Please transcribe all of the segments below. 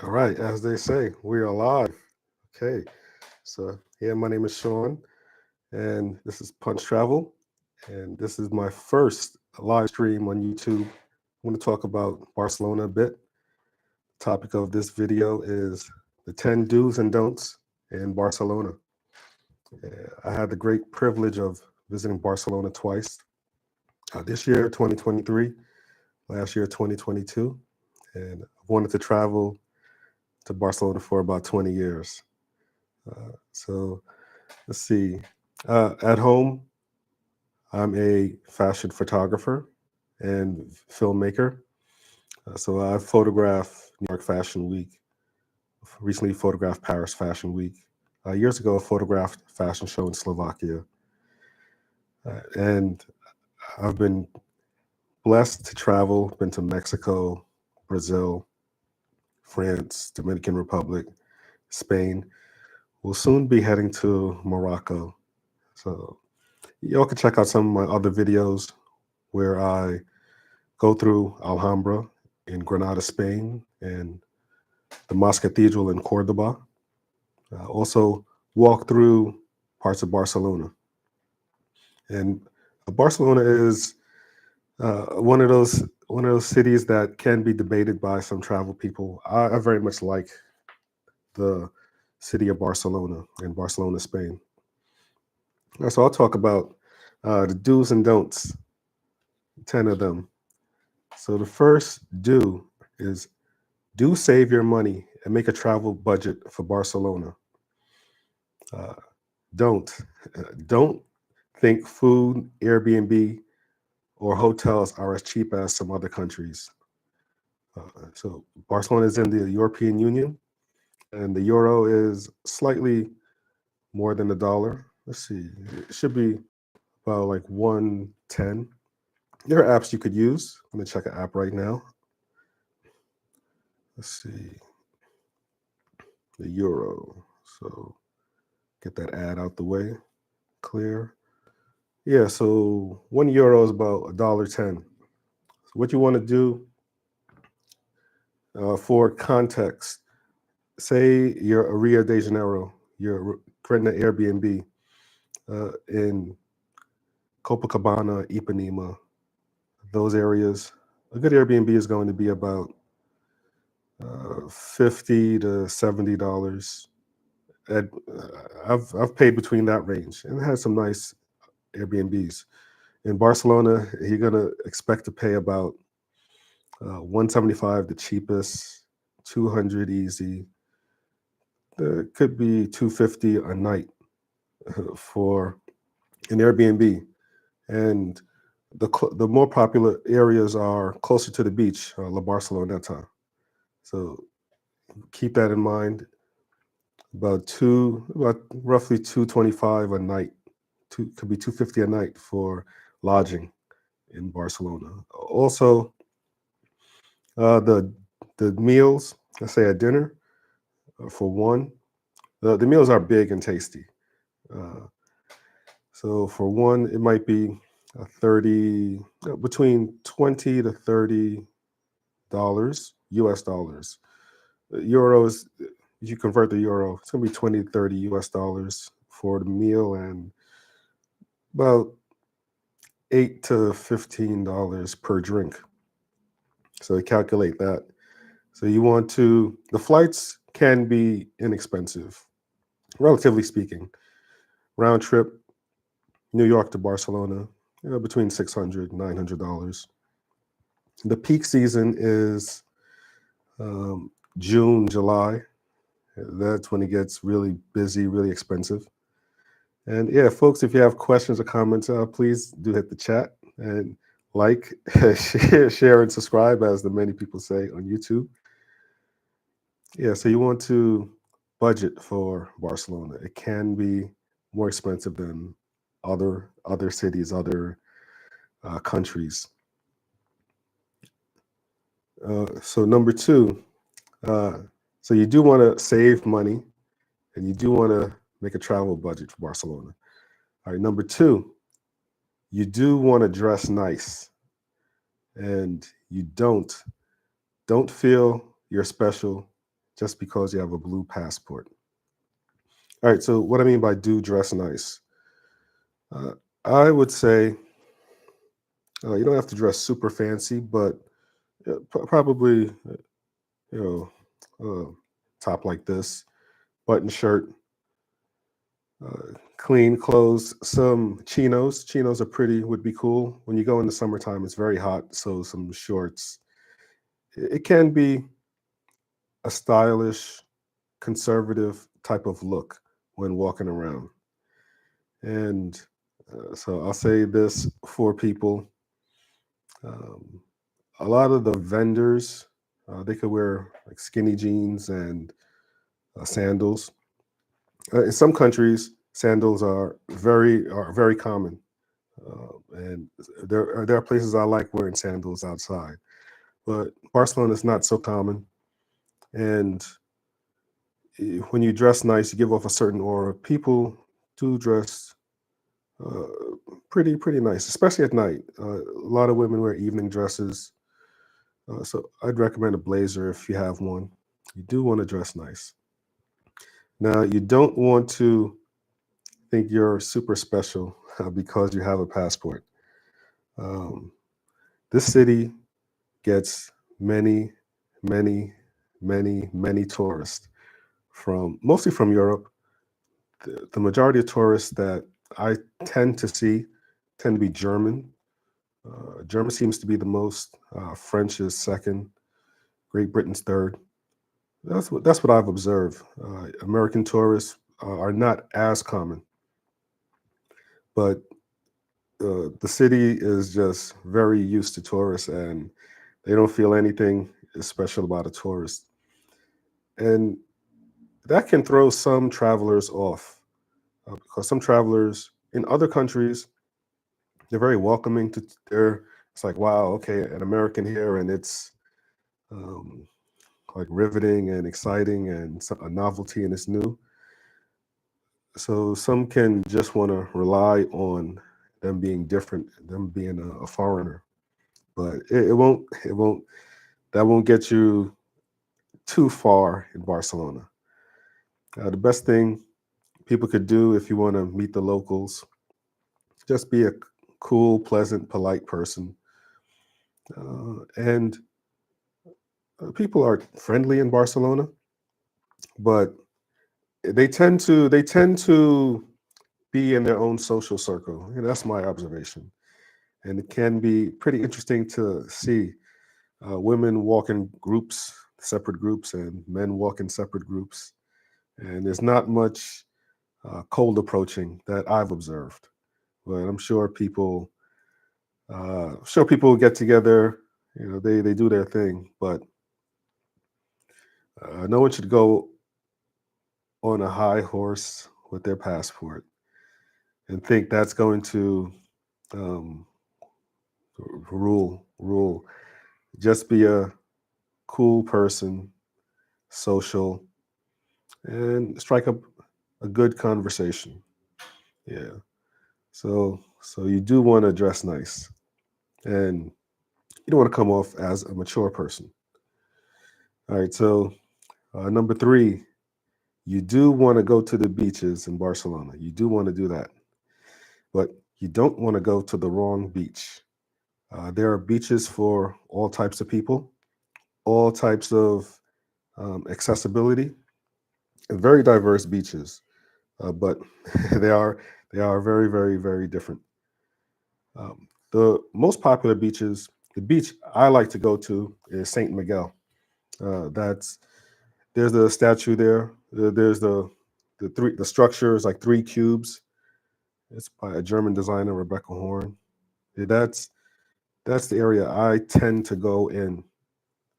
All right, as they say, we are live. Okay, so yeah, my name is Sean, and this is Punch Travel, and this is my first live stream on YouTube. I'm going to talk about Barcelona a bit. The topic of this video is the 10 do's and don'ts in Barcelona. I had the great privilege of visiting Barcelona twice. This year, 2023, last year, 2022, and I wanted to travel to Barcelona for about 20 years. So let's see. At home, I'm a fashion photographer and filmmaker. So I photographed New York Fashion Week, recently photographed Paris Fashion Week. Years ago, I photographed a fashion show in Slovakia. And I've been blessed to travel, been to Mexico, Brazil, France, Dominican Republic, Spain. We'll soon be heading to Morocco. So y'all can check out some of my other videos where I go through Alhambra in Granada, Spain, and the Mosque Cathedral in Cordoba. Also, walk through parts of Barcelona. And Barcelona is one of those cities that can be debated by some travel people. I very much like the city of Barcelona in Barcelona, Spain. So I'll talk about the do's and don'ts, 10 of them. So the first do is do save your money and make a travel budget for Barcelona. Uh, don't don't think food, Airbnb, or hotels are as cheap as some other countries. So Barcelona is in the European Union, and the euro is slightly more than a dollar. Let's see, it should be about like 110. There are apps you could use. I'm gonna check an app right now. Let's see, the euro. So get that ad out the way. Clear. Yeah, so €1 is about $1.10. So what you want to do for context, say you're a Rio de Janeiro, you're renting an Airbnb in Copacabana, Ipanema, those areas. A good Airbnb is going to be about 50 to $70. And I've paid between that range and had some nice Airbnbs. In Barcelona, you're gonna expect to pay about 175 the cheapest, 200 easy. It could be 250 a night for an Airbnb. And the more popular areas are closer to the beach, La Barceloneta. So keep that in mind. About roughly 225 a night. Could be 250 a night for lodging in Barcelona. Also, the meals. Let's say a dinner for one. The meals are big and tasty. Uh, so for one, it might be 30 between 20 to $30 US dollars. Euros, if you convert the euro, it's gonna be 20 to 30 US dollars for the meal and about $8 to $15 per drink. So you calculate that. So the flights can be inexpensive, relatively speaking. Round trip, New York to Barcelona, between 600 $900. The peak season is June, July. That's when it gets really busy, really expensive. And yeah, folks, if you have questions or comments, please do hit the chat and like, share, and subscribe, as the many people say on YouTube. Yeah, so you want to budget for Barcelona. It can be more expensive than other cities, other countries. So number two, uh, so you do want to save money and you do want to make a travel budget for Barcelona. All right, number two, you do want to dress nice, and you don't feel you're special just because you have a blue passport. All right, so what I mean by do dress nice, uh, I would say you don't have to dress super fancy, but probably you know top like this, button shirt, clean clothes, some chinos. Chinos are pretty, would be cool. When you go in the summertime, it's very hot, so some shorts. It can be a stylish, conservative type of look when walking around. And so I'll say this for people. Um, a lot of the vendors, they could wear like skinny jeans and sandals. In some countries, sandals are very common, and there are places I like wearing sandals outside. But Barcelona is not so common, and when you dress nice, you give off a certain aura. People do dress uh, pretty nice, especially at night. A lot of women wear evening dresses, so I'd recommend a blazer if you have one. You do want to dress nice. Now, you don't want to think you're super special because you have a passport. Um, this city gets many, many, many tourists from mostly from Europe. The majority of tourists that I tend to see tend to be German. German seems to be the most. French is second. Great Britain's third. That's what I've observed. American tourists are not as common, but the city is just very used to tourists, and they don't feel anything is special about a tourist, and that can throw some travelers off because some travelers in other countries they're very welcoming to their. It's like wow, okay, an American here, and it's um, like riveting and exciting and a novelty, and it's new. So some can just want to rely on them being different, them being a foreigner, but it won't that won't get you too far in Barcelona. The best thing people could do if you want to meet the locals, just be a cool, pleasant, polite person. And people are friendly in Barcelona, but they tend to be in their own social circle. And that's my observation. And it can be pretty interesting to see women walk in groups, separate groups, and men walk in separate groups. And there's not much cold approaching that I've observed. But I'm sure people get together. They do their thing, but no one should go on a high horse with their passport and think that's going to um, rule. Just be a cool person, social, and strike up a good conversation. Yeah. So you do want to dress nice, and you don't want to come off as a mature person. All right. So number three, you do want to go to the beaches in Barcelona. You do want to do that, but you don't want to go to the wrong beach. There are beaches for all types of people, all types of accessibility, and very diverse beaches. But they are they are very different. The most popular beaches, the beach I like to go to is Saint Miguel. That's There's a statue there. There's the structure is like three cubes. It's by a German designer, Rebecca Horn. Yeah, that's the area I tend to go in.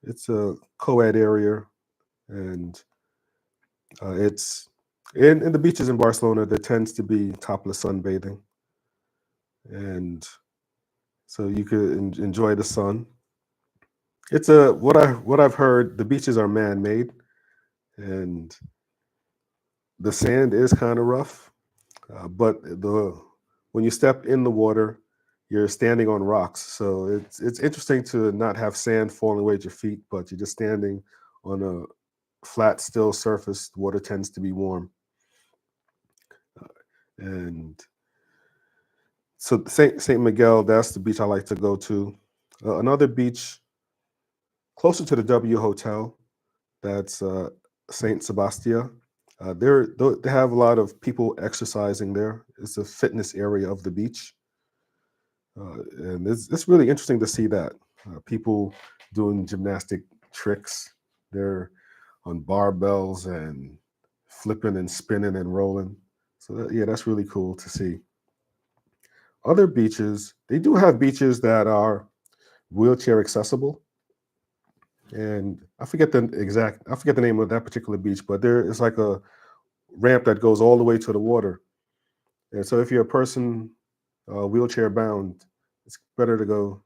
It's a co-ed area, and it's in the beaches in Barcelona. There tends to be topless sunbathing, and so you could enjoy the sun. It's a what I've heard. The beaches are man-made, and the sand is kind of rough. But when you step in the water, you're standing on rocks. So it's interesting to not have sand falling away at your feet, but you're just standing on flat, still surface, water tends to be warm. And so Saint Miguel, that's the beach I like to go to. Another beach closer to the W Hotel, that's Saint Sebastia. They have a lot of people exercising there. It's a fitness area of the beach, and it's really interesting to see that people doing gymnastic tricks. They're on barbells and flipping and spinning and rolling. So yeah, that's really cool to see. Other beaches, they do have beaches that are wheelchair accessible, and I forget the name of that particular beach, but there is like a ramp that goes all the way to the water. And so if you're a person wheelchair bound, it's better to go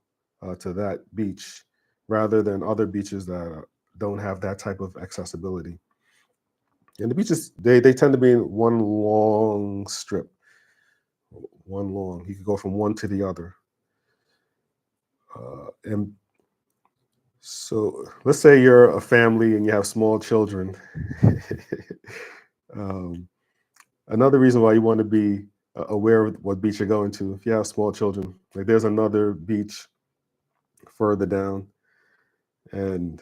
to that beach rather than other beaches that don't have that type of accessibility. And the beaches, they tend to be in one long strip, one long. You can go from one to the other. And so let's say you're a family and you have small children. um, Another reason why you want to be aware of what beach you're going to, if you have small children, like there's another beach further down, and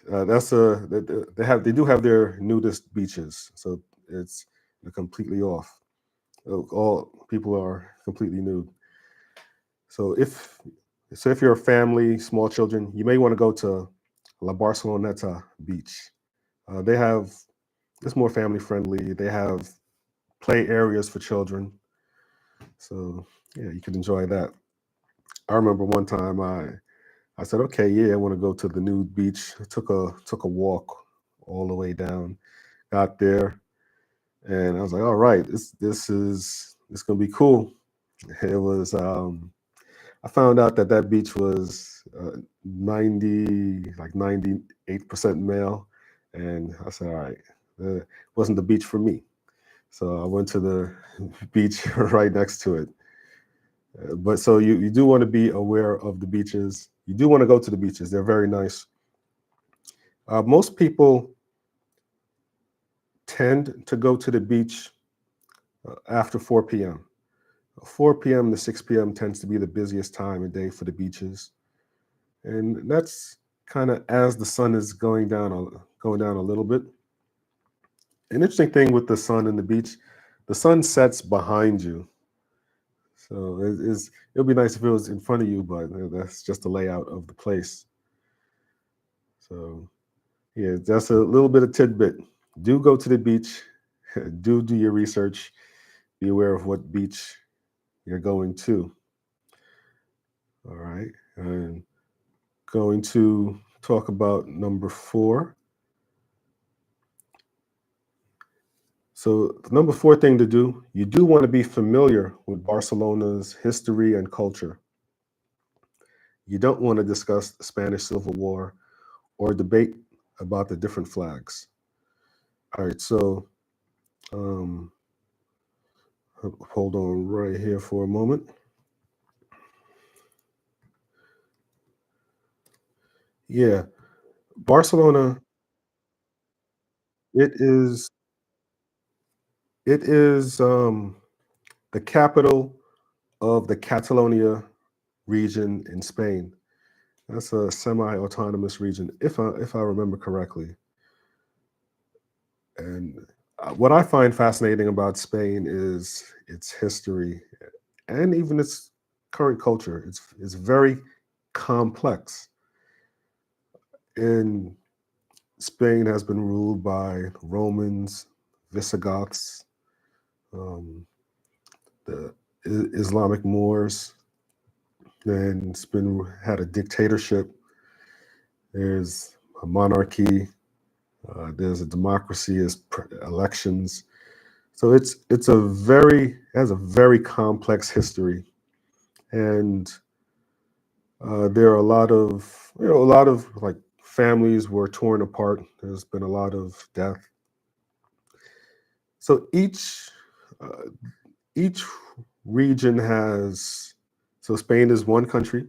they do have their nudist beaches, so it's completely off. All people are completely nude. So if you're a family, small children, you may want to go to La Barceloneta Beach. They have it's more family friendly. They have play areas for children, so yeah, you can enjoy that. I remember one time I said, okay, yeah, I want to go to the nude beach. I took a walk all the way down, got there, and I was like, all right, this gonna be cool. It was I found out that that beach was 98% male, and I said, all right, it wasn't the beach for me. So I went to the beach right next to it. But so you do want to be aware of the beaches. You do want to go to the beaches. They're very nice. Most people tend to go to the beach after 4 p.m. 4 p.m. to 6 p.m. tends to be the busiest time of day for the beaches, and that's kind of as the sun is going down a little bit. An interesting thing with the sun and the beach, the sun sets behind you, so it'll be nice if it was in front of you, but that's just the layout of the place. So yeah, that's a little bit of tidbit. Do go to the beach. Do your research. Be aware of what beach you're going to. All right. And going to talk about number four. So, the number four thing to do, you do want to be familiar with Barcelona's history and culture. You don't want to discuss the Spanish Civil War or debate about the different flags. All right. So, um, hold on right here for a moment. Yeah. Barcelona, it is it is the capital of the Catalonia region in Spain. That's a semi-autonomous region, if I remember correctly. And what I find fascinating about Spain is its history and even its current culture. It's very complex. And Spain has been ruled by Romans, Visigoths, um, the Islamic Moors, and it's been had a dictatorship. There's a monarchy. There's a democracy. There's elections. So it's a very it has a very complex history, and there are a lot of like families were torn apart. There's been a lot of death. So uh, each region has so Spain is one country.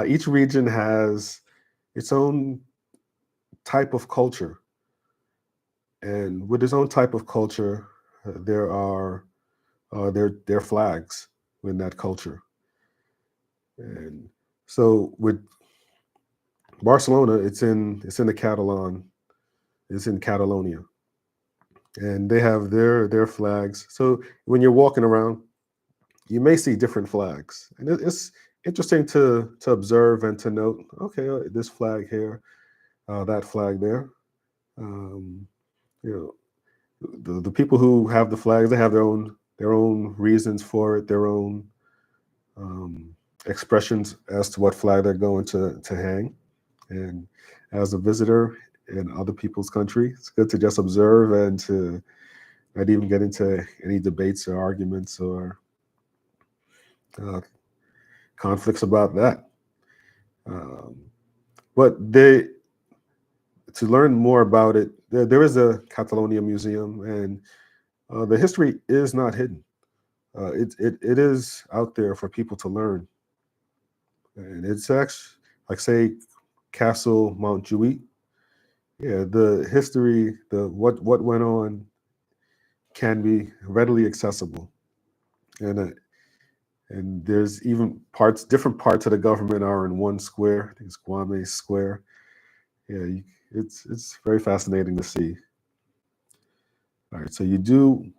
Each region has its own type of culture, and with its own type of culture, there are their flags in that culture. And so with Barcelona, it's in the Catalan, it's in Catalonia, and they have their flags. So when you're walking around, you may see different flags, and it's interesting to observe and to note. Okay, this flag here, that flag there. Um, you know, the people who have the flags, they have their own reasons for it, their own um, expressions as to what flag they're going to hang. And as a visitor in other people's country, it's good to just observe and to not even get into any debates or arguments or uh, conflicts about that. Um, but to learn more about it, there is a Catalonia museum, and the history is not hidden. It is out there for people to learn, and it's actually like say Castle Montjuic. Yeah, the history, the what went on can be readily accessible, and there's even different parts of the government are in one square. I think it's Guame Square. Yeah, it's very fascinating to see. All right, so you do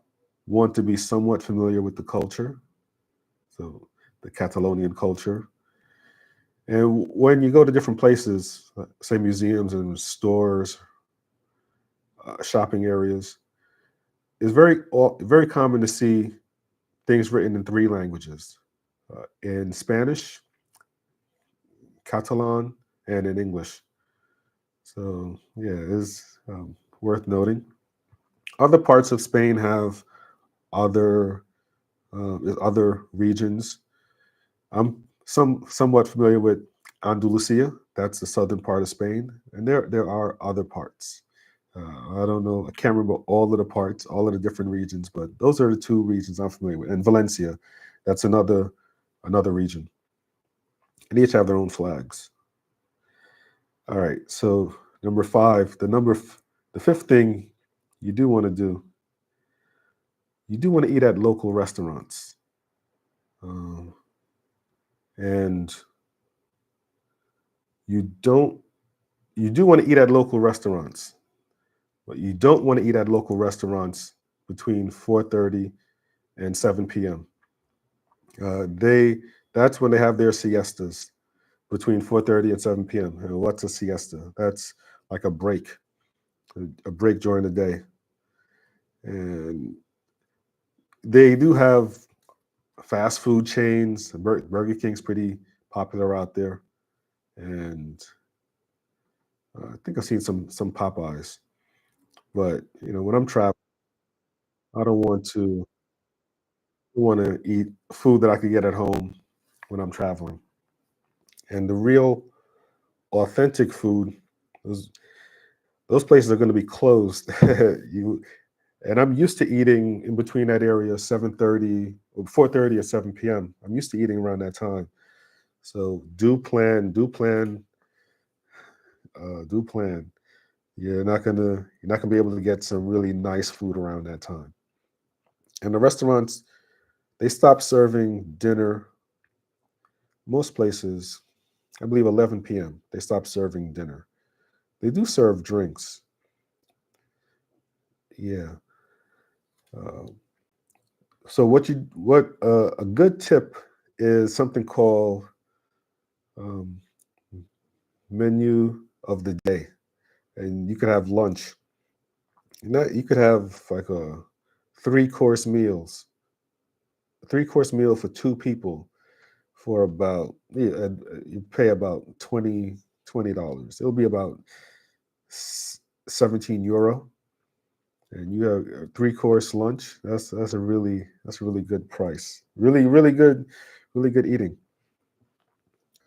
want to be somewhat familiar with the culture, so the Catalonian culture. And when you go to different places, say museums and stores, shopping areas, it's very common to see things written in three languages: in Spanish, Catalan, and in English. So yeah, it's worth noting. Other parts of Spain have other other regions. I'm somewhat familiar with Andalusia. That's the southern part of Spain, and there are other parts. I don't know. I can't remember all of the parts, all of the different regions, but those are the two regions I'm familiar with. And Valencia, that's another region, and each have their own flags. All right. So number five, the fifth thing you do want to do, you do want to eat at local restaurants, um, and you don't you do want to eat at local restaurants, but you don't want to eat at local restaurants between 4:30 and 7 p.m. They That's when they have their siestas between 4:30 and 7 p.m. And what's a siesta? That's like a break during the day. And they do have fast food chains. Burger King's pretty popular out there, and I think I've seen some Popeyes. But when I'm traveling, I don't want to eat food that I could get at home when I'm traveling. And the real authentic food, those those places are going to be closed. you and I'm used to eating in between that area, 7:30 or 4:30 or 7 p.m. I'm used to eating around that time. So do plan. You're not gonna be able to get some really nice food around that time. And the restaurants, they stop serving dinner. Most places, I believe 11 p.m. They stop serving dinner. They do serve drinks. Yeah. Uh, so a good tip is something called um, menu of the day, and you could have lunch. You could have like a three course meal for two people for about yeah, you pay about $20. It'll be about 17 euro, and you have a three-course lunch. That's a really good price. Really good eating.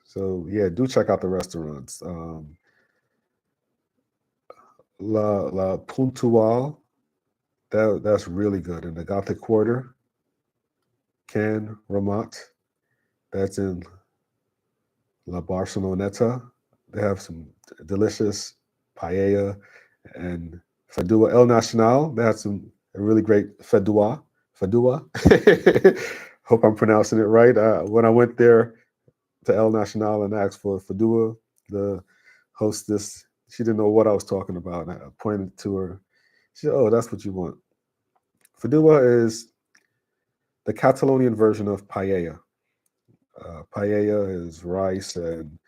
So yeah, do check out the restaurants. La Puntual, that's really good in the Gothic Quarter. Can Ramat, that's in La Barceloneta. They have some delicious paella and Fadua El Nacional. They had some a really great fadua. Fadua. Hope I'm pronouncing it right. When I went there to El Nacional and asked for fadua, the hostess, she didn't know what I was talking about. And I pointed to her. She said, "Oh, that's what you want." Fadua is the Catalonian version of paella. Paella is rice and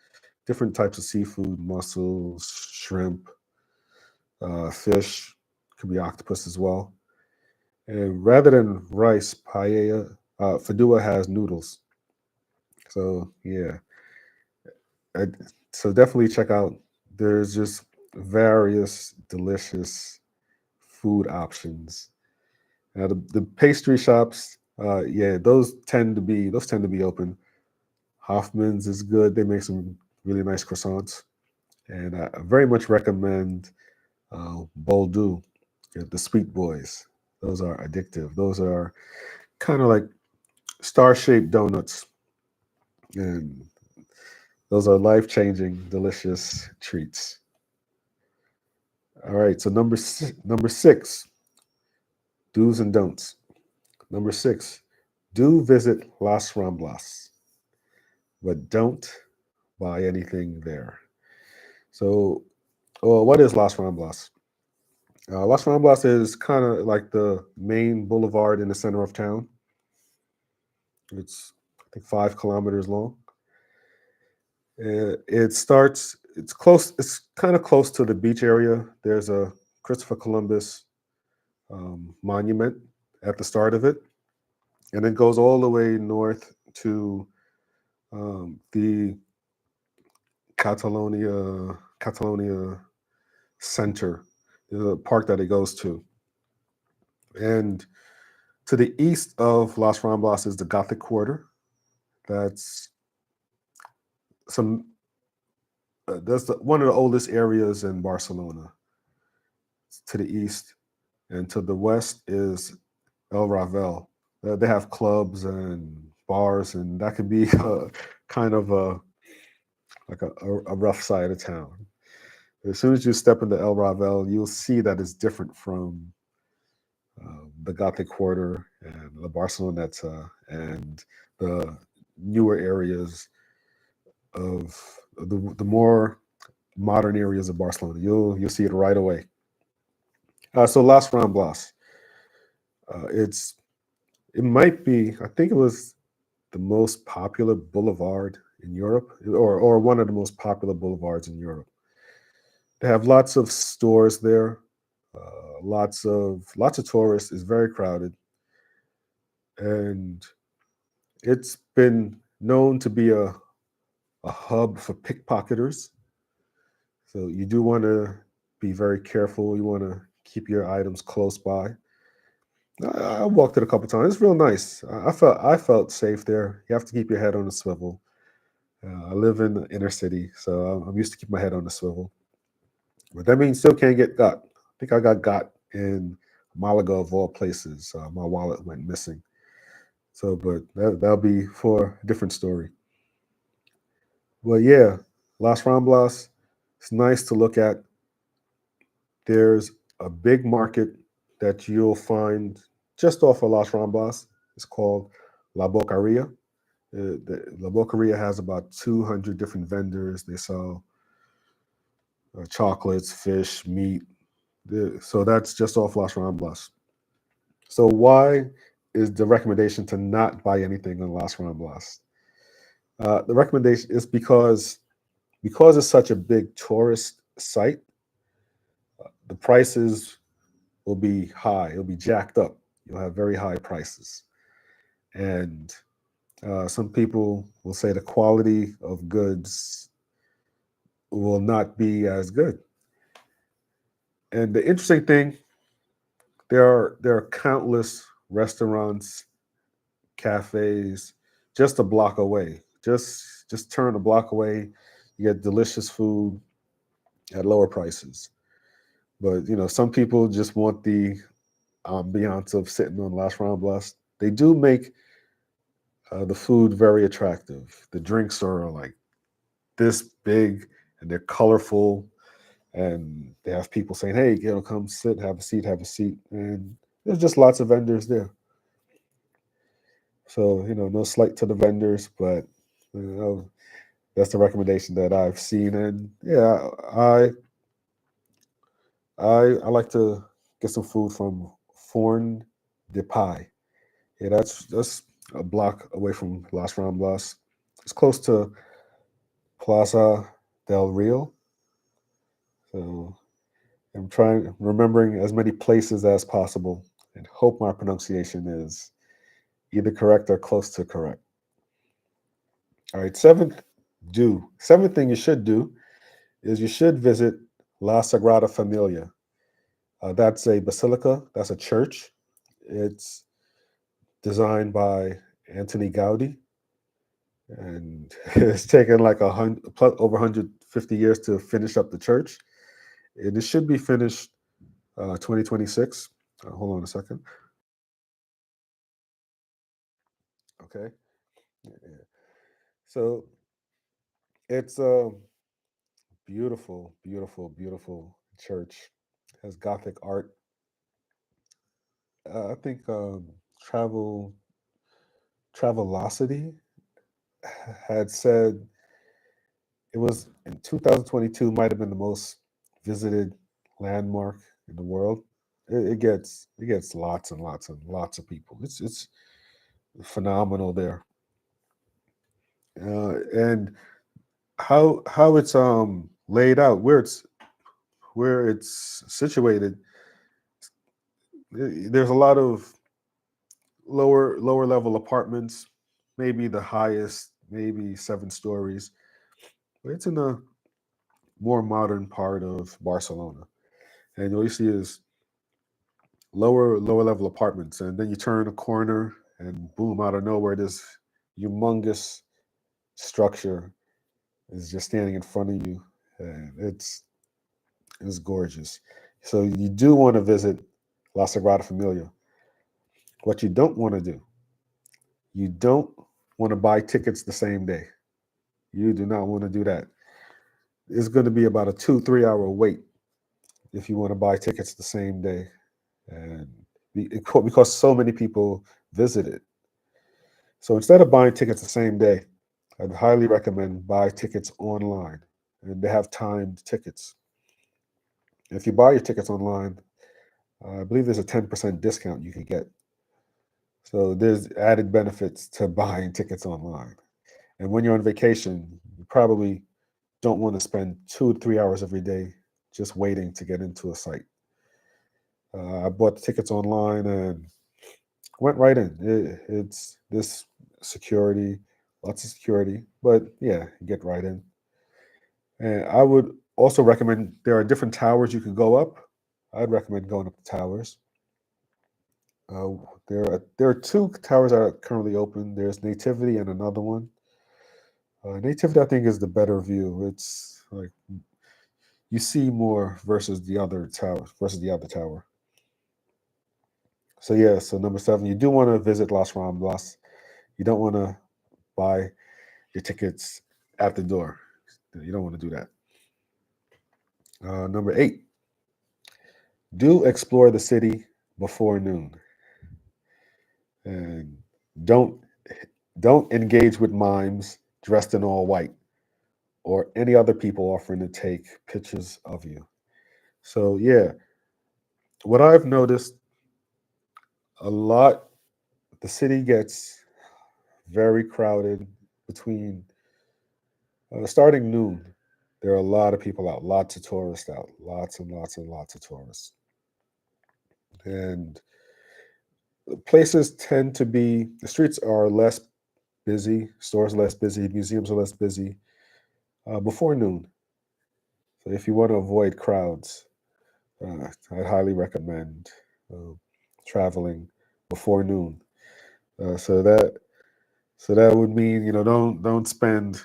different types of seafood, mussels, shrimp, fish, could be octopus as well. And rather than rice, paella, fadua has noodles. So yeah, I, so definitely check out. There's just various delicious food options. Now the pastry shops, yeah, those tend to be open. Hoffman's is good. They make some really nice croissants, and I very much recommend Boldu, the Sweet Boys. Those are addictive. Those are kind of like star-shaped donuts, and those are life-changing, delicious treats. All right, so number six, do's and don'ts. Number six, do visit Las Ramblas, but don't buy anything there. So, what is Las Ramblas? Las Ramblas is kind of like the main boulevard in the center of town. It's, I think, 5 kilometers long. It starts. It's close. It's kind of close to the beach area. There's a Christopher Columbus monument at the start of it, and it goes all the way north to the Catalonia Center. There's a park that it goes to, and to the east of Las Ramblas is the Gothic Quarter. That's some. One of the oldest areas in Barcelona. To the east, and to the west is El Ravel. They have clubs and bars, and that could be kind of like a rough side of town. As soon as you step into El Ravel, you'll see that it's different from the Gothic Quarter and the Barceloneta and the newer areas of the more modern areas of Barcelona. You'll see it right away. So Las Ramblas, it's it might be. I think it was the most popular boulevard in Europe, or one of the most popular boulevards in Europe. They have lots of stores there, lots of tourists. It's very crowded, and it's been known to be a hub for pickpocketers. So you do want to be very careful. You want to keep your items close by. I walked it a couple times. It's real nice. I felt safe there. You have to keep your head on the swivel. I live in the inner city, so I'm used to keep my head on the swivel. But that means still can't get got. I think I got in Malaga of all places. My wallet went missing. So, but that'll be for a different story. Well, yeah, Las Ramblas. It's nice to look at. There's a big market that you'll find just off of Las Ramblas. It's called La Bocaria. La Bocaria has about 200 different vendors. They sell chocolates, fish, meat. So that's just off Las Ramblas. So why is the recommendation to not buy anything on Las Ramblas? The recommendation is because it's such a big tourist site. The prices will be high. It'll be jacked up. You'll have very high prices, and some people will say the quality of goods will not be as good. And the interesting thing, there are countless restaurants, cafes, just a block away. Just turn a block away, you get delicious food at lower prices. But some people just want the ambiance of sitting on Las Ramblas. They do make the food very attractive. The drinks are like this big and they're colorful. and they have people saying, "Hey, come sit, have a seat," and there's just lots of vendors there. So no slight to the vendors, but that's the recommendation that I've seen, and yeah, I like to get some food from Forn de Pie. Yeah, that's a block away from Las Ramblas. It's close to Plaza del Rio. So I'm trying remembering as many places as possible and hope my pronunciation is either correct or close to correct. All right, seventh thing you should do is you should visit La Sagrada Familia. That's a basilica. That's a church. It's designed by Anthony Gaudi, and it's taken like over 150 years to finish up the church. And it should be finished 2026. Hold on a second. Okay. Yeah, yeah. So it's a beautiful, beautiful, beautiful church. It has Gothic art. I think Travelocity had said it was in 2022 might have been the most visited landmark in the world. It gets lots and lots and lots of people. It's phenomenal there, and how it's laid out, where it's situated. There's a lot of lower level apartments, maybe the highest, maybe 7 stories. But it's in a more modern part of Barcelona, and all you see is lower level apartments, and then you turn a corner, and boom, out of nowhere, this humongous structure is just standing in front of you, and it's gorgeous. So you do want to visit La Sagrada Familia. What you don't want to do, you don't want to buy tickets the same day. You do not want to do that. It's going to be about a 2-3 hour wait if you want to buy tickets the same day, and because so many people visit it. So instead of buying tickets the same day, I'd highly recommend buy tickets online, and they have timed tickets. If you buy your tickets online, I believe there's a 10% discount you can get. So there's added benefits to buying tickets online. And when you're on vacation, you probably don't want to spend 2 to 3 hours every day just waiting to get into a site. I bought the tickets online and went right in. It's this security, lots of security, but yeah, get right in. And I would also recommend there are different towers you can go up. I'd recommend going up the towers. Uh, there are 2 towers that are currently open. There's Nativity and another one. Nativity, I think, is the better view. It's like you see more versus the other tower. So yeah, so number 7, you do want to visit Las Ramblas. You don't want to buy your tickets at the door. You don't want to do that. Number 8, do explore the city before noon, and don't don't engage with mimes dressed in all white or any other people offering to take pictures of you. So yeah, what I've noticed a lot, the city gets very crowded between starting noon. There are a lot of people out, lots of tourists out, lots and lots and lots of tourists. And places tend to be, the streets are less busy, stores less busy, museums are less busy before noon. So if you want to avoid crowds, I'd highly recommend uh, traveling before noon. So that would mean don't spend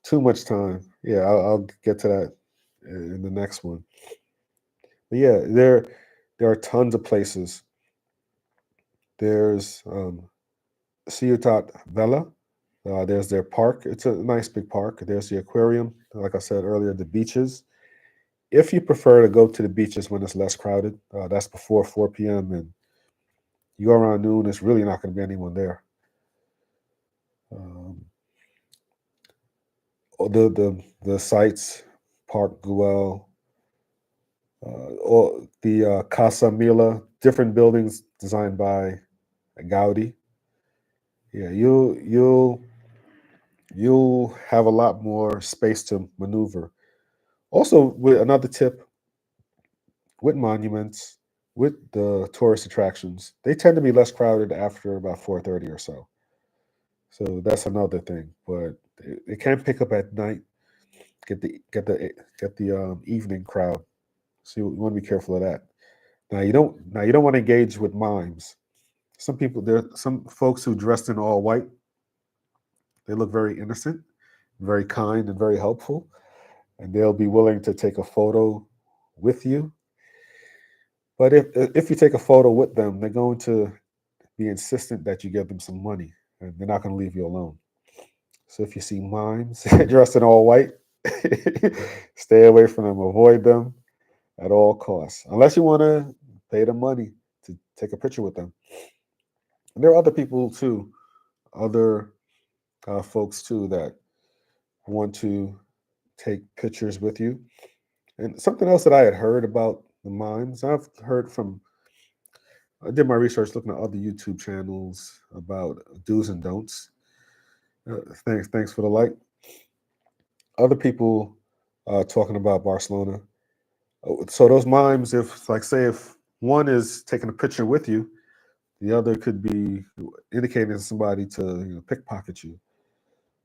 too much time. Yeah, I'll get to that in the next one. But yeah, there are tons of places. There's Ciutat Vela. There's their park. It's a nice big park. There's the aquarium. Like I said earlier, the beaches. If you prefer to go to the beaches when it's less crowded, that's before 4 p.m. and you go around noon, it's really not going to be anyone there. Um, the sites, Park Güell, or the Casa Mila, different buildings designed by Gaudi. Yeah, you'll have a lot more space to maneuver. Also, with another tip with monuments, with the tourist attractions, they tend to be less crowded after about 4:30 or so. So that's another thing. But it can pick up at night. Get the evening crowd. So you want to be careful of that. Now you don't want to engage with mimes. There are some folks who dressed in all white. They look very innocent, very kind, and very helpful, and they'll be willing to take a photo with you. But if you take a photo with them, they're going to be insistent that you give them some money, and they're not going to leave you alone. So if you see mimes dressed in all white, stay away from them. Avoid them at all costs, unless you want to pay them money to take a picture with them. And there are other people too, other folks too that want to take pictures with you. And something else that I had heard about the mimes, I did my research looking at other YouTube channels about do's and don'ts. Thanks for the like. Other people talking about Barcelona. So those mimes, if like say if one is taking a picture with you, the other could be indicating to somebody to pickpocket you.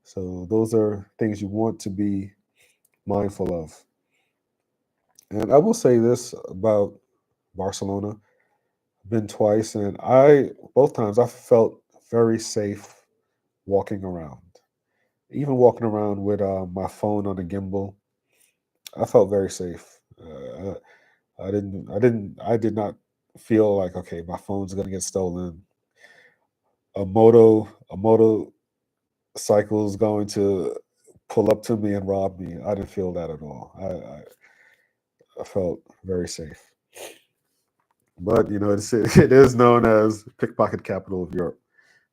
So those are things you want to be mindful of. And I will say this about Barcelona. Been twice, and I both times I felt very safe walking around. Even walking around with my phone on a gimbal, I felt very safe. I did not feel like okay, my phone's gonna get stolen. A motorcycle is going to pull up to me and rob me. I didn't feel that at all. I felt very safe. But it is known as pickpocket capital of Europe.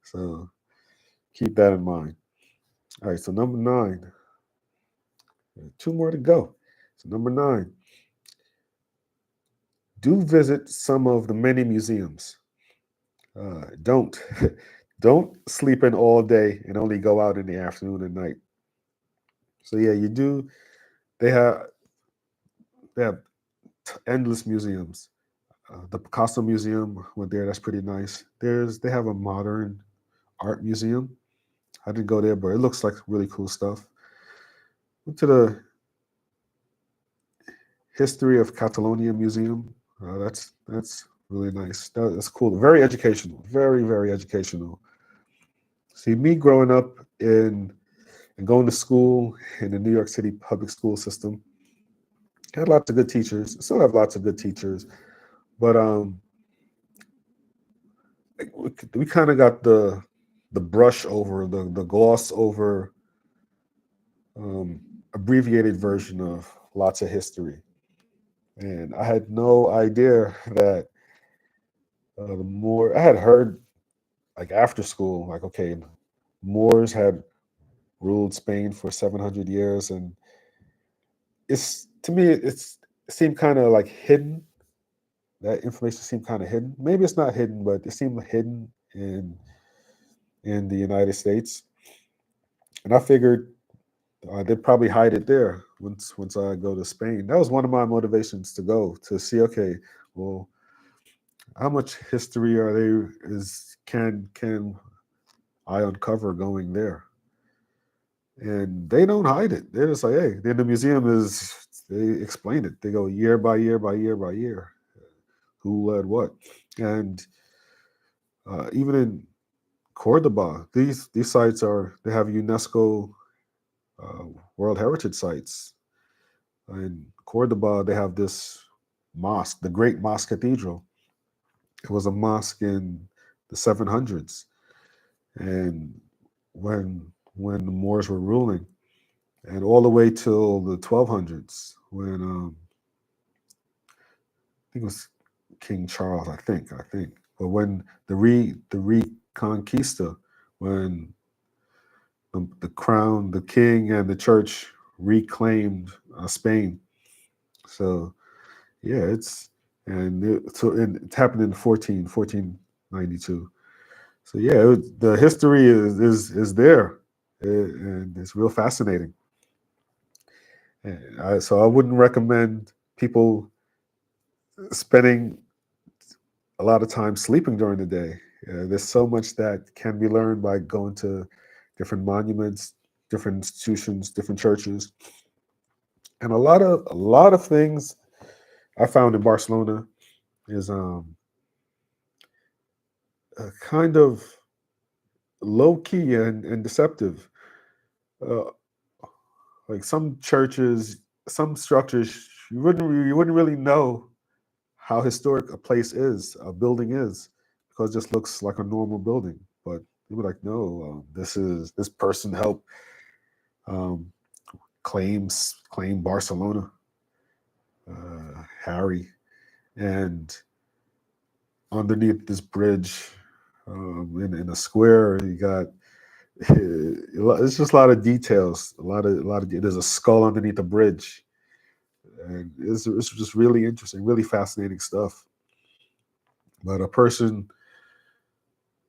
So keep that in mind. All right, so number nine, two more to go. So number nine, do visit some of the many museums. Don't don't sleep in all day and only go out in the afternoon and night. So yeah, you do. They have they have endless museums. The Picasso Museum went there. That's pretty nice. They have a modern art museum. I didn't go there, but it looks like really cool stuff. Went to the History of Catalonia Museum. That's really nice. That's cool. Very educational. Very very educational. See, me growing up in and going to school in the New York City public school system, had lots of good teachers. Still have lots of good teachers, but we kind of got the brush over the gloss over um, abbreviated version of lots of history, and I had no idea that the more I had heard like after school, like okay, Moors had ruled Spain for 700 years, and it's to me it seemed kind of like hidden. That information seemed kind of hidden. Maybe it's not hidden, but it seemed hidden in the United States. And I figured they'd probably hide it there once I go to Spain. That was one of my motivations to go to see. Okay, well, how much history are they? Is can I uncover going there? And they don't hide it. They're just like, hey, then the museum is. They explain it. They go year by year by year by year. Who led what? And even in Cordoba, these sites they have UNESCO uh, World Heritage sites. In Cordoba, they have this mosque, the Great Mosque Cathedral. It was a mosque in the 700s, and when the Moors were ruling, and all the way till the 1200s, when think it was King Charles. I think. But when the Reconquista, when the crown, the king, and the church reclaimed Spain. So yeah, it happened in 1492. So yeah, the history is there, and it's real fascinating. And so I wouldn't recommend people spending a lot of time sleeping during the day. There's so much that can be learned by going to different monuments, different institutions, different churches, and a lot of things I found in Barcelona is kind of low key and deceptive. Uh, like some churches, some structures, you wouldn't really know how historic a place is, a building is, because it just looks like a normal building. But you were like, no, this person helped um, claim Barcelona, Harry, and underneath this bridge, in a square, you got it's just a lot of details. There's a skull underneath the bridge, and it's just really interesting, really fascinating stuff. But a person,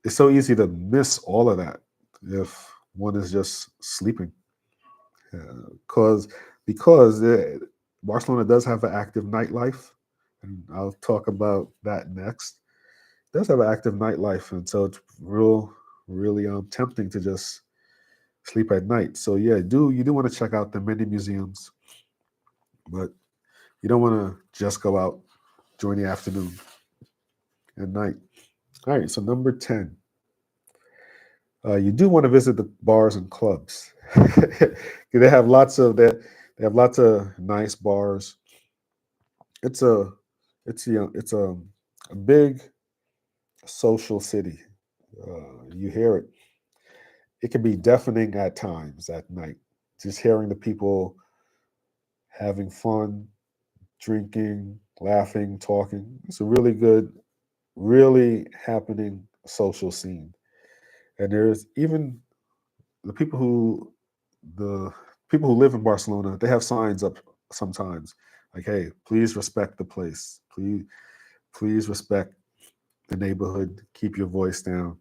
it's so easy to miss all of that if one is just sleeping. Because Barcelona does have an active nightlife, and I'll talk about that next. It does have an active nightlife, and so it's really tempting to just sleep at night. So yeah, you do want to check out the many museums, but you don't want to just go out during the afternoon and night. All right, so number 10, you do want to visit the bars and clubs. They have lots of that. They have lots of nice bars. It's a it's a big social city. You hear it. It can be deafening at times at night. Just hearing the people having fun, drinking, laughing, talking. It's a really good, really happening social scene. And there's even the people who the people who live in Barcelona, they have signs up sometimes like, "Hey, please respect the place. Please respect the neighborhood. Keep your voice down."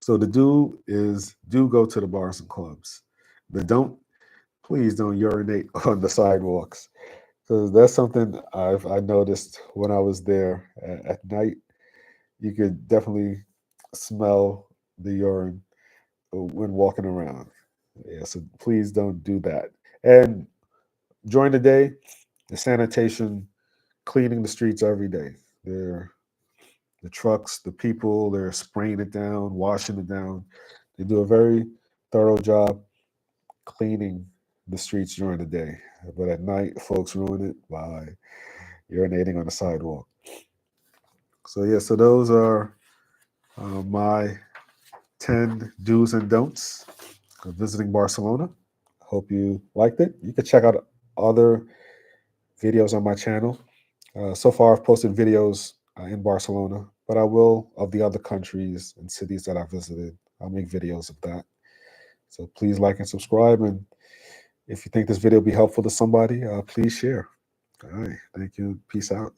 So the do go to the bars and clubs. But please don't urinate on the sidewalks, because that's something I noticed when I was there at night. You could definitely smell the urine when walking around. Yeah, so please don't do that. And during the day, the sanitation, cleaning the streets every day. They're the trucks, the people, they're spraying it down, washing it down. They do a very thorough job cleaning the streets during the day. But at night, folks ruin it by urinating on the sidewalk. So yeah, so those are my 10 do's and don'ts of visiting Barcelona. Hope you liked it. You can check out other videos on my channel. So far, I've posted videos in Barcelona, but I will of the other countries and cities that I visited. I'll make videos of that. So please like and subscribe. And if you think this video will be helpful to somebody, please share. All right. Thank you. Peace out.